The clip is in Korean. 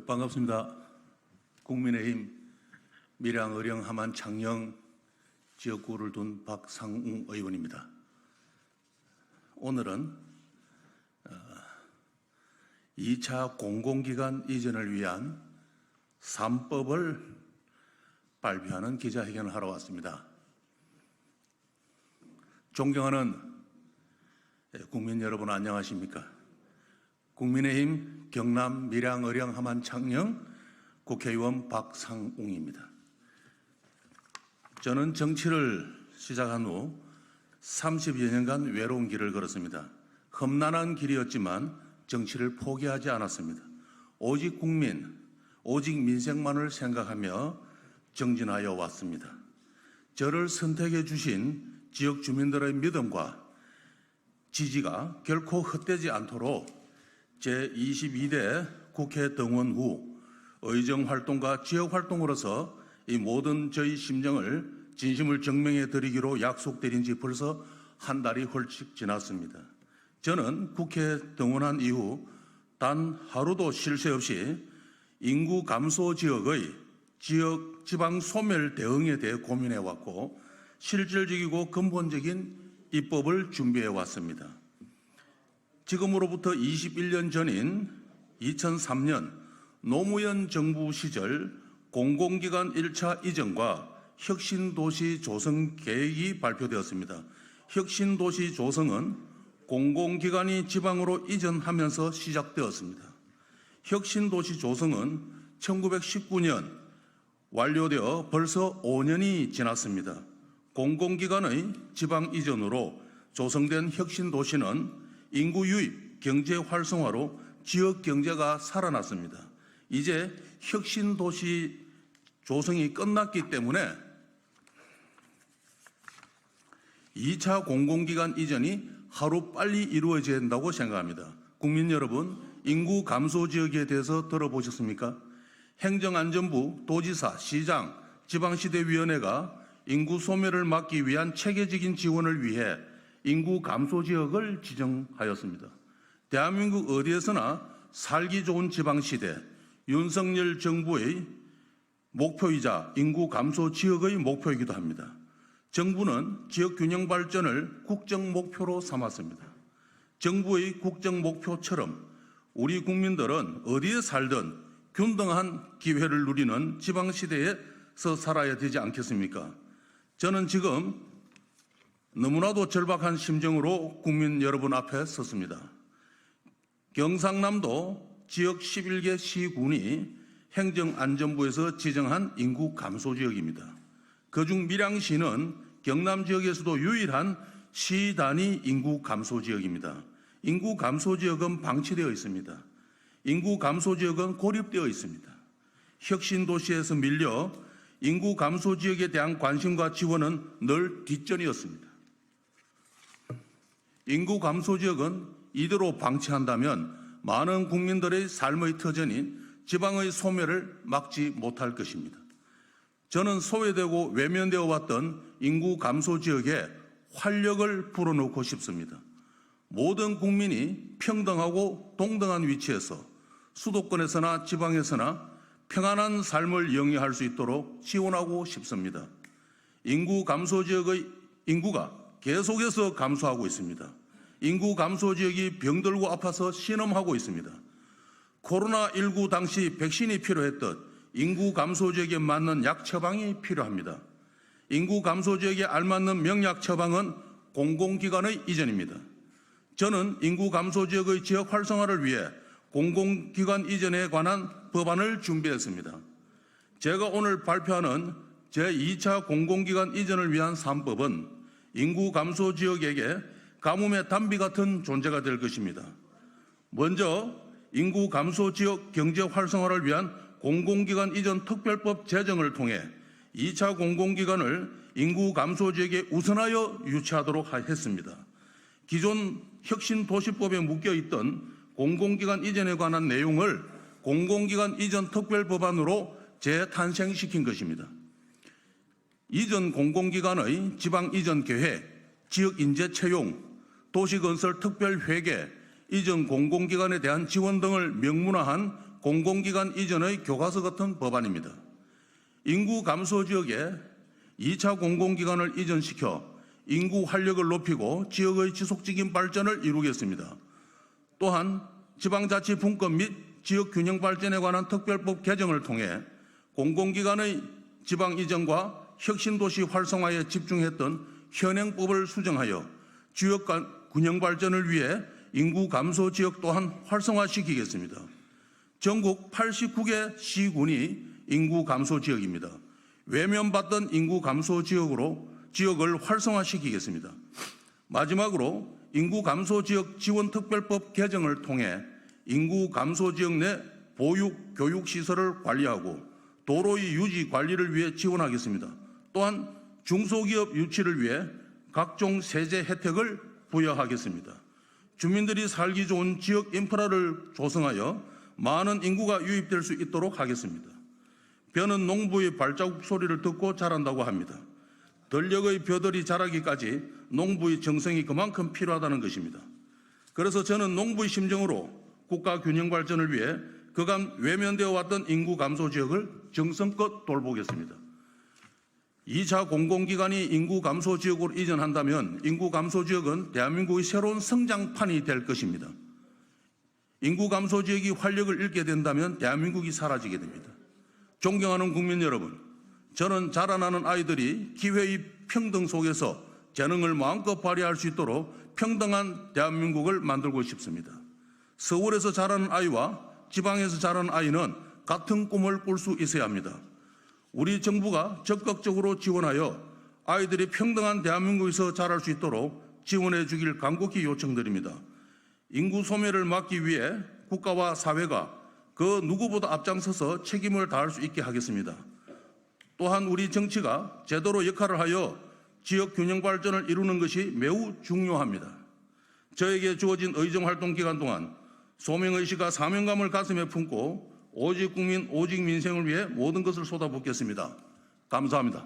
반갑습니다. 국민의힘 밀양, 의령, 함안, 창녕 지역구를 둔 박상웅 의원입니다. 오늘은 2차 공공기관 이전을 위한 3법을 발표하는 기자회견을 하러 왔습니다. 존경하는 국민 여러분, 안녕하십니까? 국민의힘 경남 밀양, 의령, 함안, 창녕 국회의원 박상웅입니다. 저는 정치를 시작한 후 30여 년간 외로운 길을 걸었습니다. 험난한 길이었지만 정치를 포기하지 않았습니다. 오직 국민, 오직 민생만을 생각하며 정진하여 왔습니다. 저를 선택해 주신 지역 주민들의 믿음과 지지가 결코 헛되지 않도록 제22대 국회 등원 후 의정활동과 지역활동으로서 이 모든 저희 심정을 진심을 증명해 드리기로 약속드린 지 벌써 한 달이 훌쩍 지났습니다. 저는 국회 등원한 이후 단 하루도 쉴 새 없이 인구 감소 지역의 지방 소멸 대응에 대해 고민해 왔고 실질적이고 근본적인 입법을 준비해 왔습니다. 지금으로부터 21년 전인 2003년 노무현 정부 시절 공공기관 1차 이전과 혁신도시 조성 계획이 발표되었습니다. 혁신도시 조성은 공공기관이 지방으로 이전하면서 시작되었습니다. 혁신도시 조성은 1919년 완료되어 벌써 5년이 지났습니다. 공공기관의 지방 이전으로 조성된 혁신도시는 인구 유입, 경제 활성화로 지역 경제가 살아났습니다. 이제 혁신도시 조성이 끝났기 때문에 2차 공공기관 이전이 하루빨리 이루어져야 된다고 생각합니다. 국민 여러분, 인구 감소 지역에 대해서 들어보셨습니까? 행정안전부, 도지사, 시장, 지방시대위원회가 인구 소멸을 막기 위한 체계적인 지원을 위해 인구 감소 지역을 지정하였습니다. 대한민국 어디에서나 살기 좋은 지방시대, 윤석열 정부의 목표이자 인구 감소 지역의 목표이기도 합니다. 정부는 지역 균형 발전을 국정 목표로 삼았습니다. 정부의 국정 목표처럼 우리 국민들은 어디에 살든 균등한 기회를 누리는 지방시대에서 살아야 되지 않겠습니까? 저는 지금 너무나도 절박한 심정으로 국민 여러분 앞에 섰습니다. 경상남도 지역 11개 시군이 행정안전부에서 지정한 인구 감소 지역입니다. 그중 밀양시는 경남 지역에서도 유일한 시 단위 인구 감소 지역입니다. 인구 감소 지역은 방치되어 있습니다. 인구 감소 지역은 고립되어 있습니다. 혁신도시에서 밀려 인구 감소 지역에 대한 관심과 지원은 늘 뒷전이었습니다. 인구 감소 지역은 이대로 방치한다면 많은 국민들의 삶의 터전인 지방의 소멸을 막지 못할 것입니다. 저는 소외되고 외면되어 왔던 인구 감소 지역에 활력을 불어넣고 싶습니다. 모든 국민이 평등하고 동등한 위치에서 수도권에서나 지방에서나 평안한 삶을 영위할 수 있도록 지원하고 싶습니다. 인구 감소 지역의 인구가 계속해서 감소하고 있습니다. 인구 감소 지역이 병들고 아파서 신음하고 있습니다. 코로나19 당시 백신이 필요했듯 인구 감소 지역에 맞는 약 처방이 필요합니다. 인구 감소 지역에 알맞는 명약 처방은 공공기관의 이전입니다. 저는 인구 감소 지역의 지역 활성화를 위해 공공기관 이전에 관한 법안을 준비했습니다. 제가 오늘 발표하는 제2차 공공기관 이전을 위한 3법은 인구 감소 지역에게 가뭄의 단비 같은 존재가 될 것입니다. 먼저 인구 감소 지역 경제 활성화를 위한 공공기관 이전 특별법 제정을 통해 2차 공공기관을 인구 감소 지역에 우선하여 유치하도록 했습니다. 기존 혁신도시법에 묶여있던 공공기관 이전에 관한 내용을 공공기관 이전 특별법안으로 재탄생시킨 것입니다. 이전 공공기관의 지방 이전 계획, 지역 인재 채용, 도시건설 특별회계, 이전 공공기관에 대한 지원 등을 명문화한 공공기관 이전의 교과서 같은 법안입니다. 인구 감소 지역에 2차 공공기관을 이전시켜 인구 활력을 높이고 지역의 지속적인 발전을 이루겠습니다. 또한 지방자치분권 및 지역균형 발전에 관한 특별법 개정을 통해 공공기관의 지방 이전과 혁신도시 활성화에 집중했던 현행법을 수정하여 지역 균형 발전을 위해 인구 감소 지역 또한 활성화시키겠습니다. 전국 89개 시군이 인구 감소 지역입니다. 외면받던 인구 감소 지역을 활성화시키겠습니다. 마지막으로 인구 감소 지역 지원 특별법 개정을 통해 인구 감소 지역 내 보육, 교육 시설을 관리하고 도로의 유지 관리를 위해 지원하겠습니다. 또한 중소기업 유치를 위해 각종 세제 혜택을 부여하겠습니다. 주민들이 살기 좋은 지역 인프라를 조성하여 많은 인구가 유입될 수 있도록 하겠습니다. 벼는 농부의 발자국 소리를 듣고 자란다고 합니다. 들녘의 벼들이 자라기까지 농부의 정성이 그만큼 필요하다는 것입니다. 그래서 저는 농부의 심정으로 국가 균형 발전을 위해 그간 외면되어 왔던 인구 감소 지역을 정성껏 돌보겠습니다. 2차 공공기관이 인구 감소 지역으로 이전한다면 인구 감소 지역은 대한민국의 새로운 성장판이 될 것입니다. 인구 감소 지역이 활력을 잃게 된다면 대한민국이 사라지게 됩니다. 존경하는 국민 여러분, 저는 자라나는 아이들이 기회의 평등 속에서 재능을 마음껏 발휘할 수 있도록 평등한 대한민국을 만들고 싶습니다. 서울에서 자라는 아이와 지방에서 자라는 아이는 같은 꿈을 꿀 수 있어야 합니다. 우리 정부가 적극적으로 지원하여 아이들이 평등한 대한민국에서 자랄 수 있도록 지원해 주길 간곡히 요청드립니다. 인구 소멸을 막기 위해 국가와 사회가 그 누구보다 앞장서서 책임을 다할 수 있게 하겠습니다. 또한 우리 정치가 제대로 역할을 하여 지역 균형 발전을 이루는 것이 매우 중요합니다. 저에게 주어진 의정활동 기간 동안 소명의식과 사명감을 가슴에 품고 오직 국민, 오직 민생을 위해 모든 것을 쏟아붓겠습니다. 감사합니다.